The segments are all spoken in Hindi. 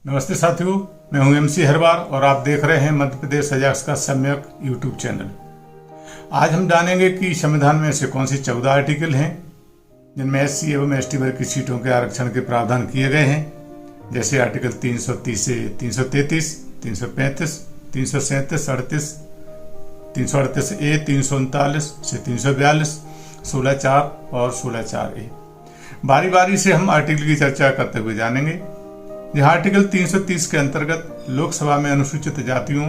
नमस्ते साथियों, मैं हूं MC हरवार और आप देख रहे हैं मध्य प्रदेश अजाक्स का सम्यक यूट्यूब चैनल। आज हम जानेंगे कि संविधान में ऐसे कौन से 14 आर्टिकल हैं जिनमें SC एवं ST वर्ग की सीटों के आरक्षण के प्रावधान किए गए हैं, जैसे आर्टिकल 330 से 333, 335, 337, 38, 338A, 339 से 342, 16(4) और 16(4)A। बारी बारी से हम आर्टिकल की चर्चा करते हुए जानेंगे। यह आर्टिकल 330 के अंतर्गत लोकसभा में अनुसूचित जातियों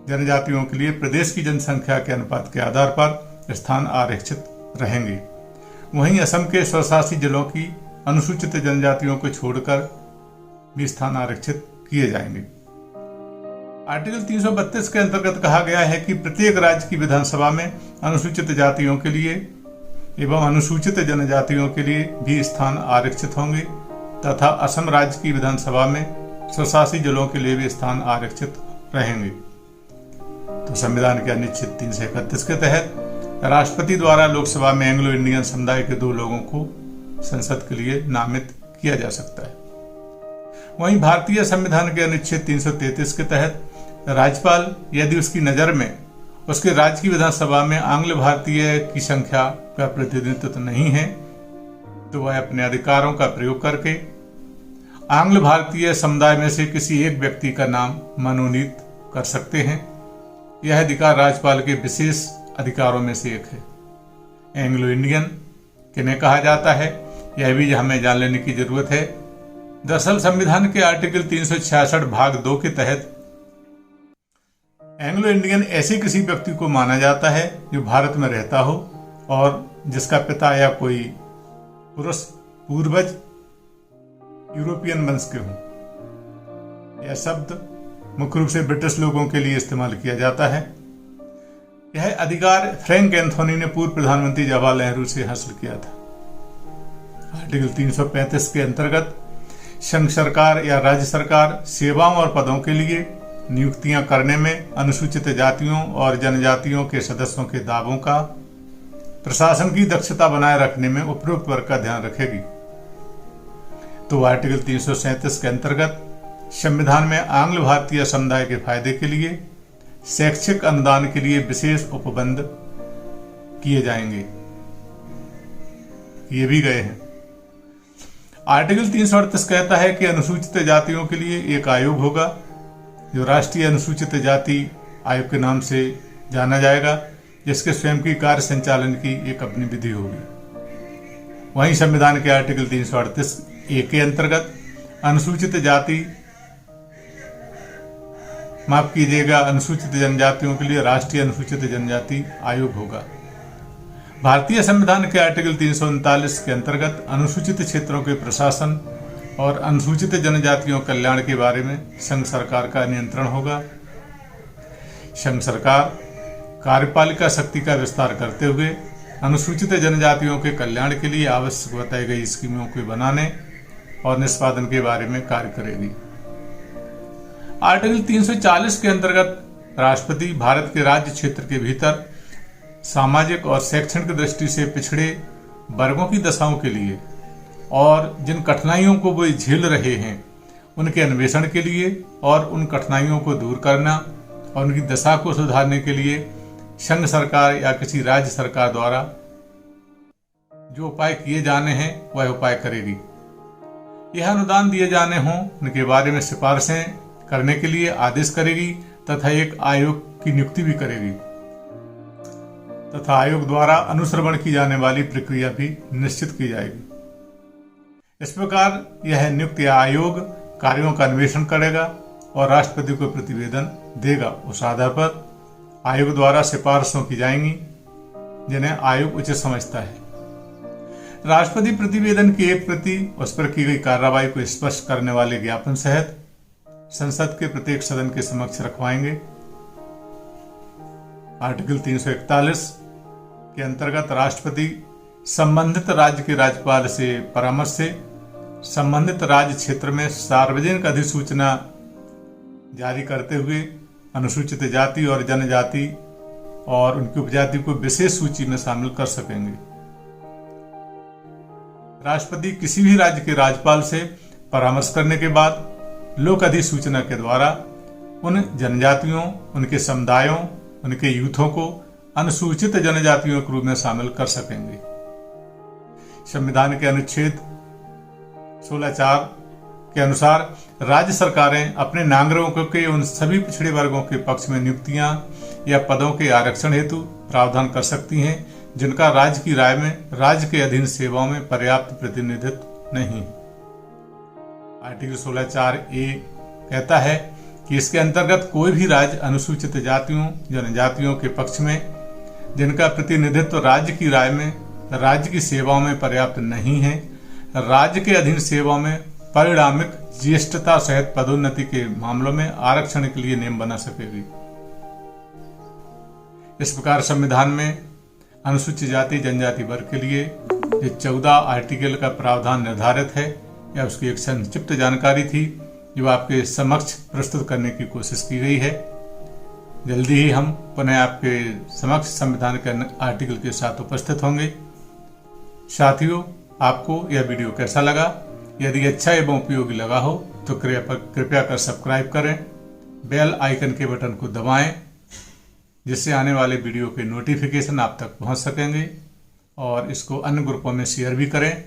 जनजातियों के लिए प्रदेश की जनसंख्या के अनुपात के आधार पर स्थान आरक्षित रहेंगे। वहीं असम के स्वशासी जिलों की अनुसूचित जनजातियों को छोड़कर भी स्थान आरक्षित किए जाएंगे। आर्टिकल 332 के अंतर्गत कहा गया है कि प्रत्येक राज्य की विधानसभा में अनुसूचित जातियों के लिए एवं अनुसूचित जनजातियों के लिए भी स्थान आरक्षित होंगे तथा असम राज्य की विधानसभा में स्वशासी जिलों के लिए भी स्थान आरक्षित रहेंगे। तो संविधान के अनुच्छेद 331 के तहत राष्ट्रपति द्वारा लोकसभा में एंग्लो इंडियन समुदाय के 2 लोगों को संसद के लिए नामित किया जा सकता है। वहीं भारतीय संविधान के अनुच्छेद 333 के तहत राज्यपाल यदि उसकी नजर में उसके राज्य की विधानसभा में आंग्ल भारतीय की संख्या का प्रतिनिधित्व नहीं है तो वह अपने अधिकारों का प्रयोग करके आंग्ल भारतीय समुदाय में से किसी एक व्यक्ति का नाम मनोनीत कर सकते हैं। यह अधिकार राज्यपाल के विशेष अधिकारों में से एक है। एंग्लो इंडियन किन्हें कहा जाता है, यह भी हमें जान लेने की जरूरत है। दरअसल संविधान के आर्टिकल 366 भाग 2 के तहत एंग्लो इंडियन ऐसे किसी व्यक्ति को माना जाता है जो भारत में रहता हो और जिसका पिता या कोई पुरुष पूर्वज यूरोपियन वंश के हों। यह शब्द मुख्य रूप से ब्रिटिश लोगों के लिए इस्तेमाल किया जाता है। यह अधिकार फ्रैंक एंथोनी ने पूर्व प्रधानमंत्री जवाहरलाल नेहरू से हासिल किया था। आर्टिकल 335 के अंतर्गत संघ सरकार या राज्य सरकार सेवाओं और पदों के लिए नियुक्तियां करने में अनुसूचित जातियों और जनजातियों के सदस्यों के दावों का प्रशासन की दक्षता बनाए रखने में उपयुक्त वर्ग का ध्यान रखेगी। तो आर्टिकल 337 के अंतर्गत संविधान में आंग्ल भारतीय समुदाय के फायदे के लिए शैक्षिक अनुदान के लिए विशेष उपबंध किए जाएंगे, ये भी गए हैं। आर्टिकल 338 कहता है कि अनुसूचित जातियों के लिए एक आयोग होगा जो राष्ट्रीय अनुसूचित जाति आयोग के नाम से जाना जाएगा, जिसके स्वयं की कार्य संचालन की एक अपनी विधि होगी। वहीं संविधान के आर्टिकल 338A के अंतर्गत अनुसूचित जनजातियों के लिए राष्ट्रीय अनुसूचित जनजाति आयोग होगा। भारतीय संविधान के आर्टिकल 339 के अंतर्गत अनुसूचित क्षेत्रों के प्रशासन और अनुसूचित जनजातियों कल्याण के बारे में संघ सरकार का नियंत्रण होगा। संघ सरकार कार्यपालिका शक्ति का विस्तार करते हुए अनुसूचित जनजातियों के कल्याण के लिए आवश्यक बताई गई स्कीमों को बनाने और निष्पादन के बारे में कार्य करेगी। आर्टिकल 340 के अंतर्गत राष्ट्रपति भारत के राज्य क्षेत्र के भीतर सामाजिक और शैक्षणिक दृष्टि से पिछड़े वर्गों की दशाओं के लिए और जिन कठिनाइयों को वे झेल रहे हैं उनके अन्वेषण के लिए और उन कठिनाइयों को दूर करना और उनकी दशा को सुधारने के लिए संघ सरकार या किसी राज्य सरकार द्वारा जो उपाय किए जाने हैं वह उपाय करेगी। यह अनुदान दिए जाने हों उनके बारे में सिफारिशें करने के लिए आदेश करेगी तथा एक आयोग की नियुक्ति भी करेगी तथा आयोग द्वारा अनुश्रवण की जाने वाली प्रक्रिया भी निश्चित की जाएगी। इस प्रकार यह नियुक्त आयोग कार्यों का अन्वेषण करेगा और राष्ट्रपति को प्रतिवेदन देगा। उस आधार पर आयोग द्वारा सिफारिशों की जाएंगी जिन्हें आयोग उचित समझता है। राष्ट्रपति प्रतिवेदन की एक प्रति उस पर की गई कार्रवाई को स्पष्ट करने वाले ज्ञापन सहित संसद के प्रत्येक सदन के समक्ष रखवाएंगे। आर्टिकल 341 के अंतर्गत राष्ट्रपति संबंधित राज्य के राज्यपाल से परामर्श से संबंधित राज्य क्षेत्र में सार्वजनिक अधिसूचना जारी करते हुए अनुसूचित जाति और जनजाति और उनकी उपजाति को विशेष सूची में शामिल कर सकेंगे। राष्ट्रपति किसी भी राज्य के राज्यपाल से परामर्श करने के बाद लोक अधिसूचना के द्वारा उन जनजातियों, उनके समुदायों, उनके यूथों को अनुसूचित जनजातियों के रूप में शामिल कर सकेंगे। संविधान के अनुच्छेद 16(4) के अनुसार राज्य सरकारें अपने नागरिकों के उन सभी पिछड़े वर्गों के पक्ष में नियुक्तियां या पदों के आरक्षण हेतु प्रावधान कर सकती हैं जिनका राज्य की राय में राज्य के अधीन सेवाओं में पर्याप्त प्रतिनिधित्व नहीं। आर्टिकल 16(4)(a) कहता है कि इसके अंतर्गत कोई भी राज्य अनुसूचित जातियों, जनजातियों के पक्ष में जिनका प्रतिनिधित्व राज्य की राय में राज्य की सेवाओं में पर्याप्त नहीं है, राज्य के अधीन सेवाओं में परिणामिक ज्येष्ठता सहित पदोन्नति के मामलों में आरक्षण के लिए नियम बना सकेगी। इस प्रकार संविधान में अनुसूचित जाति जनजाति वर्ग के लिए ये 14 आर्टिकल का प्रावधान निर्धारित है, या उसकी एक संक्षिप्त जानकारी थी जो आपके समक्ष प्रस्तुत करने की कोशिश की गई है। जल्दी ही हम पुनः आपके समक्ष संविधान के आर्टिकल के साथ उपस्थित होंगे। साथियों, आपको यह वीडियो कैसा लगा? यदि अच्छा एवं उपयोगी लगा हो तो कृपया कर सब्सक्राइब करें, बेल आइकन के बटन को दबाएं, जिससे आने वाले वीडियो के नोटिफिकेशन आप तक पहुंच सकेंगे, और इसको अन्य ग्रुपों में शेयर भी करें